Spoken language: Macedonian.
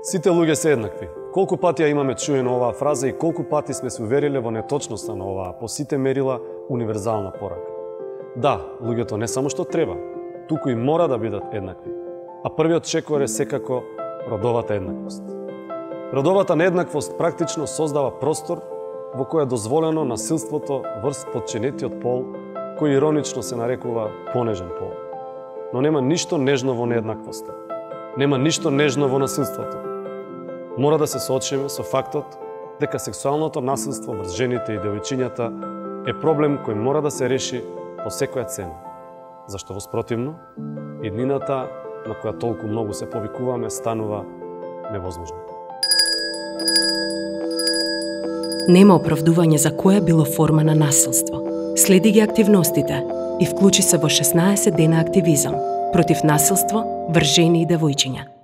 Сите луѓе се еднакви. Колку пати ја имаме чуено оваа фраза и колку пати сме се увериле во неточноста на оваа по сите мерила универзална порака. Да, луѓето не само што треба, туку и мора да бидат еднакви. А првиот чекор е секако родовата еднаквост. Родовата нееднаквост практично создава простор во кој е дозволено насилството врз подчинетиот пол, кој иронично се нарекува понежен пол. Но нема ништо нежно во нееднаквоста. Нема ништо нежно во насилството. Мора да се соочиме со фактот дека сексуалното насилство врз жените и девојчињата е проблем кој мора да се реши по секоја цена. Зашто во спротивно, иднината на која толку многу се повикуваме станува невозможна. Нема оправдување за која било форма на насилство. Следи ги активностите и вклучи се во 16 дена активизам против насилство врз жени и девојчиња.